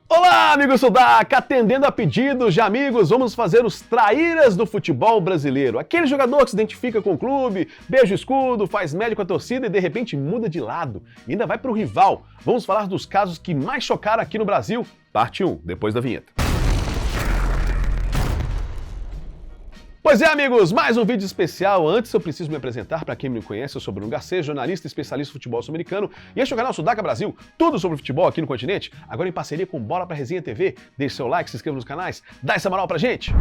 Olá, amigo Sudaca! Atendendo a pedidos de amigos, vamos fazer os traíras do futebol brasileiro. Aquele jogador que se identifica com o clube, beija o escudo, faz média com a torcida e de repente muda de lado e ainda vai para o rival. Vamos falar dos casos que mais chocaram aqui no Brasil. Parte 1, depois da vinheta. Pois é, amigos, mais um vídeo especial. Antes eu preciso me apresentar. Para quem me conhece, eu sou Bruno Garcês, jornalista e especialista em futebol sul-americano, e este é o canal Sudaca Brasil, tudo sobre futebol aqui no continente, agora em parceria com Bola pra Resenha TV. Deixe seu like, se inscreva nos canais, dá essa moral pra gente!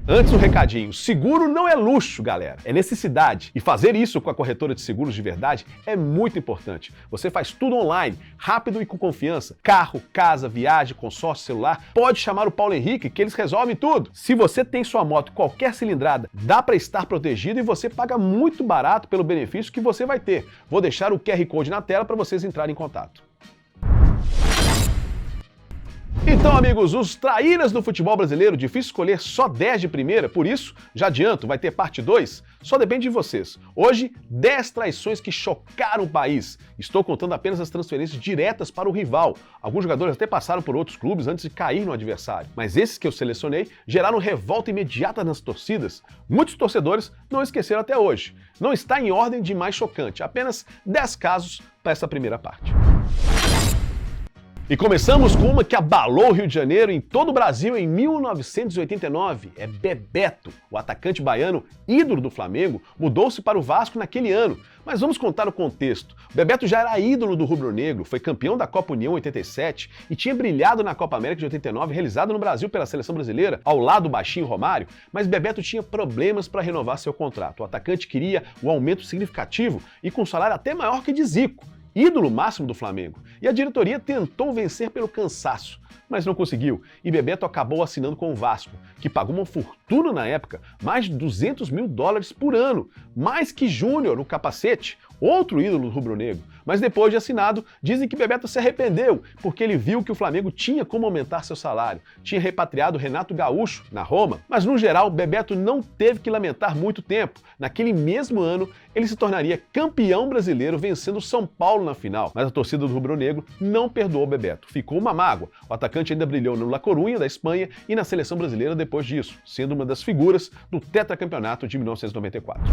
Antes um recadinho, seguro não é luxo, galera, é necessidade. E fazer isso com a corretora de seguros de verdade é muito importante. Você faz tudo online, rápido e com confiança. Carro, casa, viagem, consórcio, celular, pode chamar o Paulo Henrique que eles resolvem tudo. Se você tem sua moto qualquer cilindrada, dá para estar protegido e você paga muito barato pelo benefício que você vai ter. Vou deixar o QR Code na tela para vocês entrarem em contato. Então, amigos, os traíras do futebol brasileiro, difícil escolher só 10 de primeira, por isso, já adianto, vai ter parte 2, só depende de vocês. Hoje, 10 traições que chocaram o país. Estou contando apenas as transferências diretas para o rival. Alguns jogadores até passaram por outros clubes antes de cair no adversário. Mas esses que eu selecionei geraram revolta imediata nas torcidas. Muitos torcedores não esqueceram até hoje. Não está em ordem de mais chocante, apenas 10 casos para essa primeira parte. E começamos com uma que abalou o Rio de Janeiro e em todo o Brasil em 1989. É Bebeto, o atacante baiano, ídolo do Flamengo, mudou-se para o Vasco naquele ano. Mas vamos contar o contexto. Bebeto já era ídolo do rubro-negro, foi campeão da Copa União 87 e tinha brilhado na Copa América de 89, realizada no Brasil pela seleção brasileira, ao lado do baixinho Romário, mas Bebeto tinha problemas para renovar seu contrato. O atacante queria um aumento significativo e com um salário até maior que de Zico, ídolo máximo do Flamengo, e a diretoria tentou vencer pelo cansaço, mas não conseguiu, e Bebeto acabou assinando com o Vasco, que pagou uma fortuna na época, mais de $200 mil por ano, mais que Júnior, o capacete, outro ídolo rubro-negro. Mas depois de assinado, dizem que Bebeto se arrependeu, porque ele viu que o Flamengo tinha como aumentar seu salário. Tinha repatriado Renato Gaúcho na Roma, mas no geral, Bebeto não teve que lamentar muito tempo. Naquele mesmo ano, ele se tornaria campeão brasileiro, vencendo o São Paulo na final. Mas a torcida do rubro-negro não perdoou Bebeto. Ficou uma mágoa. O atacante ainda brilhou no La Coruña, da Espanha, e na seleção brasileira depois disso, sendo uma das figuras do tetracampeonato de 1994.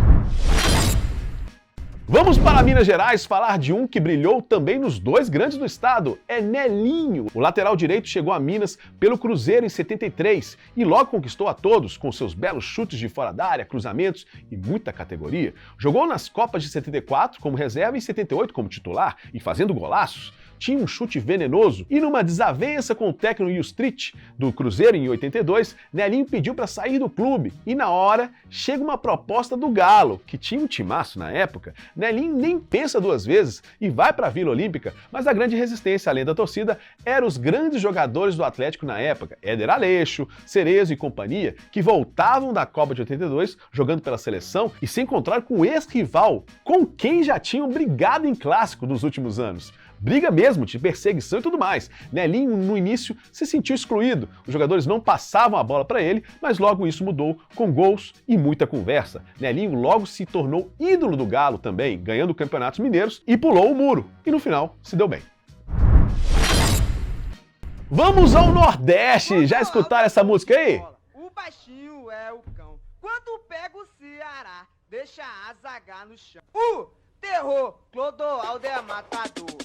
Vamos para Minas Gerais falar de um que brilhou também nos dois grandes do estado, é Nelinho. O lateral direito chegou a Minas pelo Cruzeiro em 73 e logo conquistou a todos com seus belos chutes de fora da área, cruzamentos e muita categoria. Jogou nas Copas de 74 como reserva e 78 como titular e fazendo golaços. Tinha um chute venenoso e numa desavença com o técnico Justrich do Cruzeiro em 82, Nelinho pediu para sair do clube e na hora chega uma proposta do Galo, que tinha um timaço na época. Nelinho nem pensa duas vezes e vai para a Vila Olímpica, mas a grande resistência, além da torcida, eram os grandes jogadores do Atlético na época, Éder Aleixo, Cerezo e companhia, que voltavam da Copa de 82 jogando pela seleção e se encontraram com o ex-rival, com quem já tinham brigado em clássico nos últimos anos. Briga mesmo, de perseguição e tudo mais. Nelinho, no início, se sentiu excluído. Os jogadores não passavam a bola para ele, mas logo isso mudou com gols e muita conversa. Nelinho logo se tornou ídolo do Galo também, ganhando campeonatos mineiros e pulou o muro. E no final, se deu bem. Vamos ao Nordeste! Já escutaram essa música aí? O baixinho é o cão. Quando pega o Ceará, deixa a zaga no chão. O terror, Clodoaldo é matador.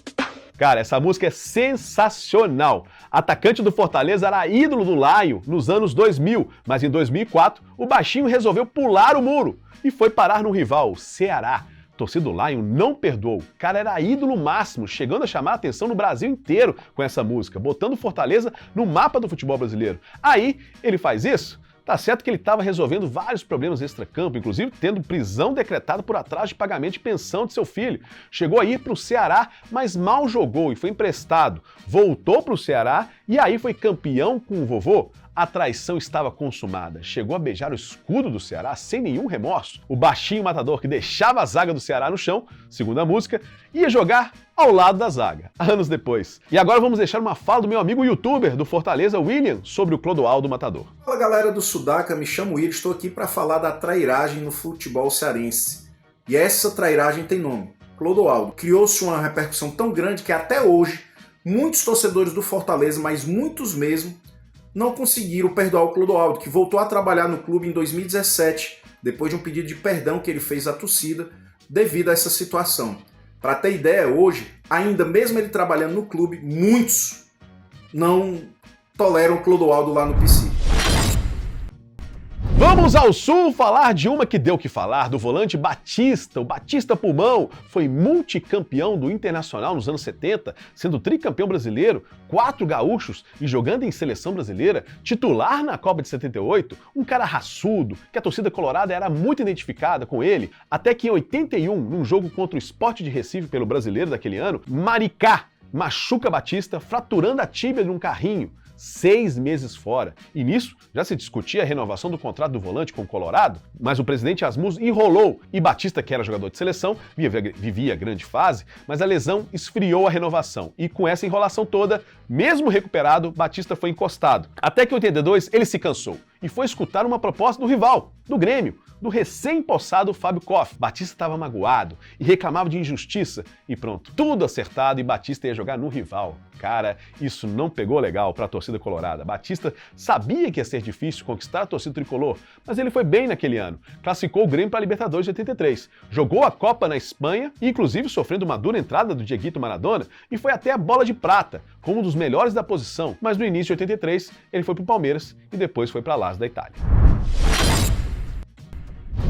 Cara, essa música é sensacional. Atacante do Fortaleza era ídolo do Lion nos anos 2000, mas em 2004 o baixinho resolveu pular o muro e foi parar no rival, o Ceará. A torcida do Lion não perdoou. O cara era ídolo máximo, chegando a chamar a atenção no Brasil inteiro com essa música, botando Fortaleza no mapa do futebol brasileiro. Aí ele faz isso? Tá certo que ele estava resolvendo vários problemas extracampo, inclusive tendo prisão decretada por atraso de pagamento de pensão de seu filho. Chegou a ir para o Ceará, mas mal jogou e foi emprestado. Voltou para o Ceará e aí foi campeão com o vovô. A traição estava consumada. Chegou a beijar o escudo do Ceará sem nenhum remorso. O baixinho matador que deixava a zaga do Ceará no chão, segundo a música, ia jogar ao lado da zaga, anos depois. E agora vamos deixar uma fala do meu amigo youtuber do Fortaleza, William, sobre o Clodoaldo Matador. Fala galera do Sudaca, me chamo William, estou aqui para falar da trairagem no futebol cearense. E essa trairagem tem nome, Clodoaldo. Criou-se uma repercussão tão grande que até hoje Muitos torcedores do Fortaleza, mas muitos mesmo, não conseguiram perdoar o Clodoaldo, que voltou a trabalhar no clube em 2017, depois de um pedido de perdão que ele fez à torcida devido a essa situação. Para ter ideia, hoje, ainda mesmo ele trabalhando no clube, muitos não toleram o Clodoaldo lá no PC. Vamos ao Sul falar de uma que deu o que falar, do volante Batista. O Batista Pulmão foi multicampeão do Internacional nos anos 70, sendo tricampeão brasileiro, 4 gaúchos e jogando em seleção brasileira, titular na Copa de 78, um cara raçudo, que a torcida colorada era muito identificada com ele, até que em 81, num jogo contra o Sport de Recife pelo Brasileiro daquele ano, Maricá machuca Batista, fraturando a tíbia de um carrinho. 6 meses fora. E nisso já se discutia a renovação do contrato do volante com o Colorado, mas o presidente Asmus enrolou e Batista, que era jogador de seleção, vivia grande fase, mas a lesão esfriou a renovação. E com essa enrolação toda, mesmo recuperado, Batista foi encostado. Até que em 82 ele se cansou e foi escutar uma proposta do rival, do Grêmio, do recém-possado Fábio Koff. Batista estava magoado e reclamava de injustiça e pronto, tudo acertado e Batista ia jogar no rival. Cara, isso não pegou legal para a torcida colorada. Batista sabia que ia ser difícil conquistar a torcida tricolor, mas ele foi bem naquele ano. Classificou o Grêmio para a Libertadores de 83, jogou a Copa na Espanha, inclusive sofrendo uma dura entrada do Dieguito Maradona, e foi até a bola de prata, como um dos melhores da posição. Mas no início de 83, ele foi para o Palmeiras e depois foi para a Lazio da Itália.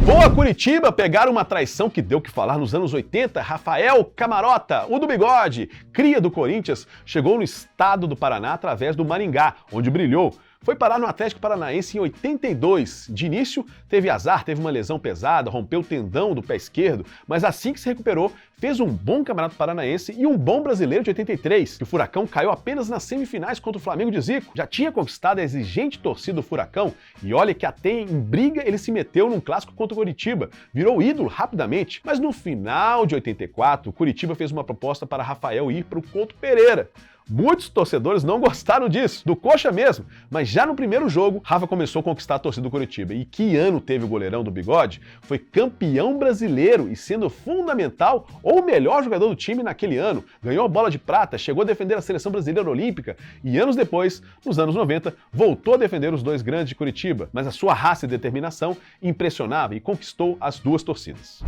Boa Curitiba, pegaram uma traição que deu o que falar nos anos 80. Rafael Camarota, o do bigode, cria do Corinthians, chegou no estado do Paraná através do Maringá, onde brilhou. Foi parar no Atlético Paranaense em 82. De início, teve azar, teve uma lesão pesada, rompeu o tendão do pé esquerdo, mas assim que se recuperou, fez um bom Campeonato Paranaense e um bom Brasileiro de 83. O Furacão caiu apenas nas semifinais contra o Flamengo de Zico. Já tinha conquistado a exigente torcida do Furacão e olha que até em briga ele se meteu num clássico contra o Coritiba. Virou ídolo rapidamente, mas no final de 84, o Curitiba fez uma proposta para Rafael ir para o Couto Pereira. Muitos torcedores não gostaram disso, do Coxa mesmo, mas já no primeiro jogo, Rafa começou a conquistar a torcida do Coritiba. E que ano teve o goleirão do bigode? Foi campeão brasileiro e sendo fundamental ou o melhor jogador do time naquele ano. Ganhou a bola de prata, chegou a defender a seleção brasileira olímpica e anos depois, nos anos 90, voltou a defender os dois grandes de Curitiba. Mas a sua raça e determinação impressionava e conquistou as duas torcidas.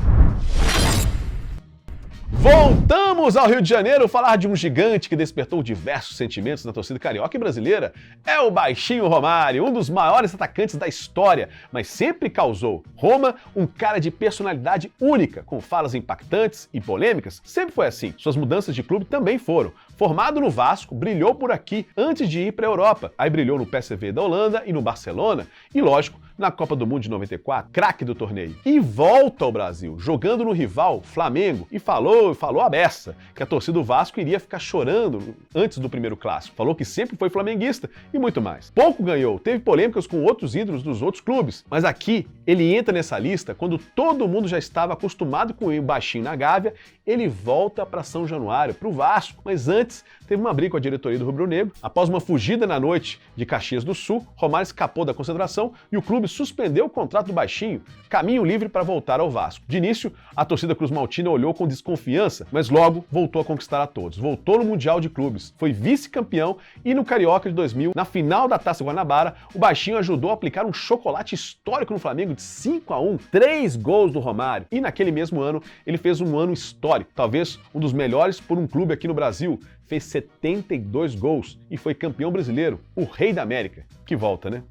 Voltamos ao Rio de Janeiro falar de um gigante que despertou diversos sentimentos na torcida carioca e brasileira. É o Baixinho Romário, um dos maiores atacantes da história, mas sempre causou. Roma, um cara de personalidade única, com falas impactantes e polêmicas, sempre foi assim. Suas mudanças de clube também foram. Formado no Vasco, brilhou por aqui antes de ir para a Europa. Aí brilhou no PSV da Holanda e no Barcelona. E lógico, na Copa do Mundo de 94, craque do torneio. E volta ao Brasil, jogando no rival Flamengo, e falou a beça que a torcida do Vasco iria ficar chorando antes do primeiro clássico. Falou que sempre foi flamenguista e muito mais. Pouco ganhou, teve polêmicas com outros ídolos dos outros clubes, mas aqui ele entra nessa lista quando todo mundo já estava acostumado com o Baixinho na Gávea, ele volta para São Januário, para o Vasco, mas antes teve uma briga com a diretoria do Rubro Negro. Após uma fugida na noite de Caxias do Sul, Romário escapou da concentração e o clube suspendeu o contrato do Baixinho, caminho livre para voltar ao Vasco. De início, a torcida cruzmaltina olhou com desconfiança, mas logo voltou a conquistar a todos. Voltou no Mundial de Clubes, foi vice-campeão e no Carioca de 2000, na final da Taça Guanabara, o Baixinho ajudou a aplicar um chocolate histórico no Flamengo de 5-1, 3 gols do Romário. E naquele mesmo ano, ele fez um ano histórico, talvez um dos melhores por um clube aqui no Brasil. Fez 72 gols e foi campeão brasileiro, o Rei da América. Que volta, né?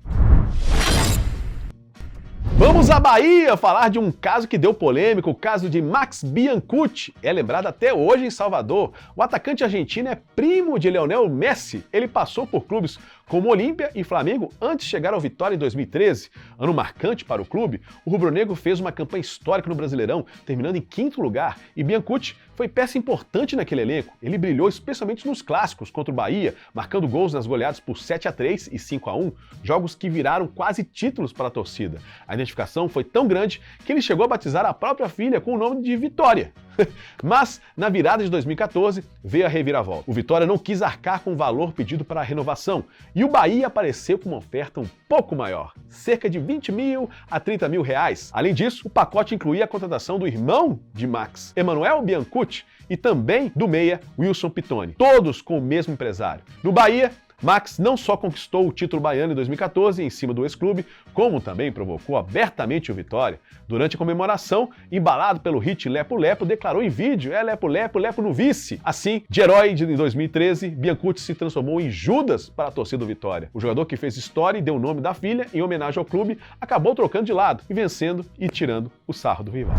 Vamos à Bahia falar de um caso que deu polêmica, o caso de Max Biancucci. É lembrado até hoje em Salvador. O atacante argentino é primo de Lionel Messi. Ele passou por clubes como Olímpia e Flamengo antes de chegar ao Vitória em 2013. Ano marcante para o clube, o rubro-negro fez uma campanha histórica no Brasileirão, terminando em 5º lugar. E Biancucci foi peça importante naquele elenco. Ele brilhou especialmente nos clássicos contra o Bahia, marcando gols nas goleadas por 7-3 e 5-1, jogos que viraram quase títulos para a torcida. A identificação foi tão grande que ele chegou a batizar a própria filha com o nome de Vitória. Mas, na virada de 2014, veio a reviravolta. O Vitória não quis arcar com o valor pedido para a renovação e o Bahia apareceu com uma oferta um pouco maior, cerca de 20 mil a 30 mil reais. Além disso, o pacote incluía a contratação do irmão de Max, Emanuel Biancucci, e também do meia Wilson Pitoni, todos com o mesmo empresário. No Bahia, Max não só conquistou o título baiano em 2014 em cima do ex-clube, como também provocou abertamente o Vitória. Durante a comemoração, embalado pelo hit Lepo Lepo, declarou em vídeo: Lepo Lepo, Lepo no vice. Assim, de herói em 2013, Biancucci se transformou em Judas para a torcida do Vitória. O jogador que fez história e deu o nome da filha em homenagem ao clube, acabou trocando de lado e vencendo e tirando o sarro do rival.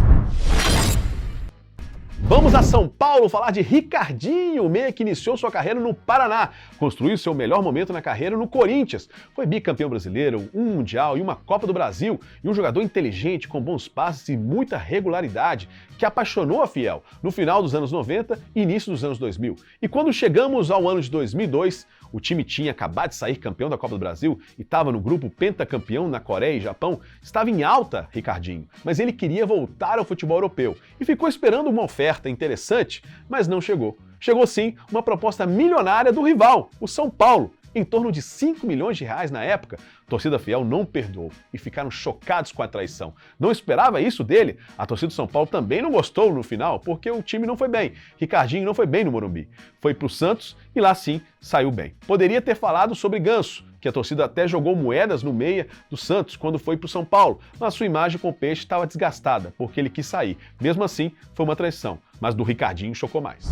Vamos a São Paulo falar de Ricardinho, o meia que iniciou sua carreira no Paraná, construiu seu melhor momento na carreira no Corinthians, foi bicampeão brasileiro, um Mundial e uma Copa do Brasil, e um jogador inteligente, com bons passes e muita regularidade, que apaixonou a Fiel no final dos anos 90 e início dos anos 2000. E quando chegamos ao ano de 2002, o time tinha acabado de sair campeão da Copa do Brasil e estava no grupo pentacampeão na Coreia e Japão, estava em alta Ricardinho, mas ele queria voltar ao futebol europeu e ficou esperando uma oferta interessante, mas não chegou. Chegou sim uma proposta milionária do rival, o São Paulo, em torno de 5 milhões de reais na época. A torcida Fiel não perdoou e ficaram chocados com a traição. Não esperava isso dele. A torcida do São Paulo também não gostou no final, porque o time não foi bem. Ricardinho não foi bem no Morumbi. Foi pro Santos e lá sim saiu bem. Poderia ter falado sobre Ganso, que a torcida até jogou moedas no meia do Santos quando foi pro São Paulo, mas sua imagem com o Peixe estava desgastada, porque ele quis sair. Mesmo assim, foi uma traição, mas do Ricardinho chocou mais.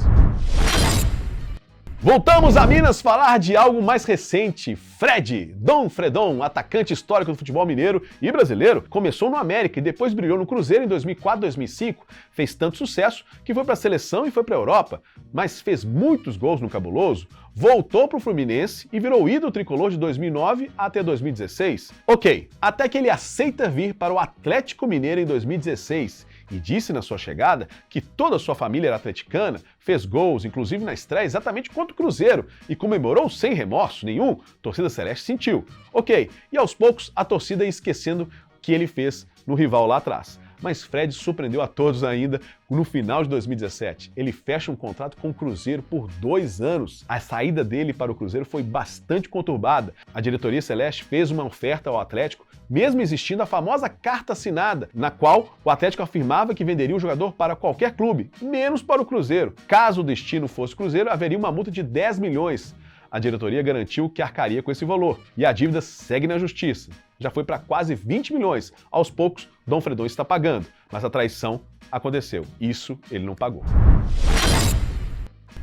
Voltamos a Minas falar de algo mais recente. Fred, Dom Fredon, atacante histórico do futebol mineiro e brasileiro, começou no América e depois brilhou no Cruzeiro em 2004 e 2005. Fez tanto sucesso que foi para a seleção e foi para a Europa, mas fez muitos gols no Cabuloso, voltou para o Fluminense e virou ídolo tricolor de 2009 até 2016. Ok, até que ele aceita vir para o Atlético Mineiro em 2016 e disse na sua chegada que toda a sua família era atleticana, fez gols, inclusive na estreia, exatamente contra o Cruzeiro, e comemorou sem remorso nenhum. A torcida celeste sentiu. Ok, e aos poucos a torcida ia esquecendo que ele fez no rival lá atrás. Mas Fred surpreendeu a todos ainda no final de 2017. Ele fecha um contrato com o Cruzeiro por 2 anos. A saída dele para o Cruzeiro foi bastante conturbada. A diretoria celeste fez uma oferta ao Atlético, mesmo existindo a famosa carta assinada, na qual o Atlético afirmava que venderia o jogador para qualquer clube, menos para o Cruzeiro. Caso o destino fosse Cruzeiro, haveria uma multa de 10 milhões. A diretoria garantiu que arcaria com esse valor. E a dívida segue na justiça. Já foi para quase 20 milhões. Aos poucos, Dom Fredon está pagando. Mas a traição aconteceu. Isso ele não pagou.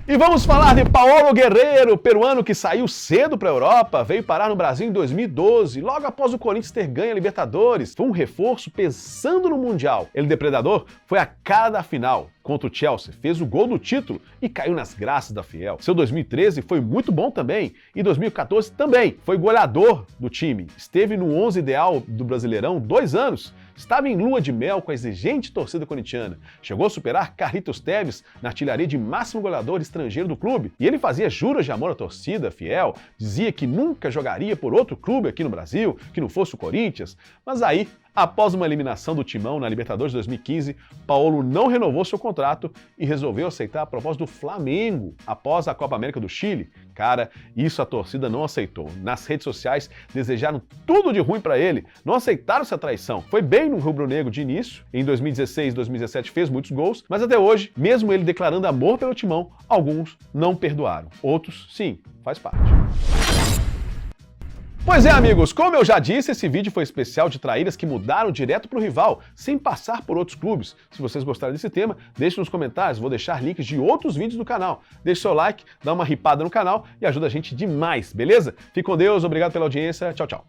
E vamos falar de Paolo Guerrero, peruano que saiu cedo para a Europa, veio parar no Brasil em 2012, logo após o Corinthians ter ganho a Libertadores. Foi um reforço pensando no Mundial. Ele, depredador, foi a cara da final. Contra o Chelsea, fez o gol do título e caiu nas graças da Fiel. Seu 2013 foi muito bom também, e 2014 também. Foi goleador do time, esteve no 11 ideal do Brasileirão 2 anos, estava em lua de mel com a exigente torcida corintiana, chegou a superar Carlitos Tevez na artilharia de máximo goleador estrangeiro do clube, e ele fazia juras de amor à torcida Fiel, dizia que nunca jogaria por outro clube aqui no Brasil, que não fosse o Corinthians, mas aí, após uma eliminação do Timão na Libertadores de 2015, Paolo não renovou seu contrato e resolveu aceitar a proposta do Flamengo após a Copa América do Chile. Cara, isso a torcida não aceitou. Nas redes sociais desejaram tudo de ruim para ele, não aceitaram essa traição. Foi bem no rubro-negro de início, em 2016 e 2017 fez muitos gols, mas até hoje, mesmo ele declarando amor pelo Timão, alguns não perdoaram. Outros, sim, faz parte. Pois é, amigos, como eu já disse, esse vídeo foi especial de traíras que mudaram direto para o rival, sem passar por outros clubes. Se vocês gostaram desse tema, deixe nos comentários, vou deixar links de outros vídeos do canal. Deixe seu like, dá uma ripada no canal e ajuda a gente demais, beleza? Fique com Deus, obrigado pela audiência, tchau, tchau.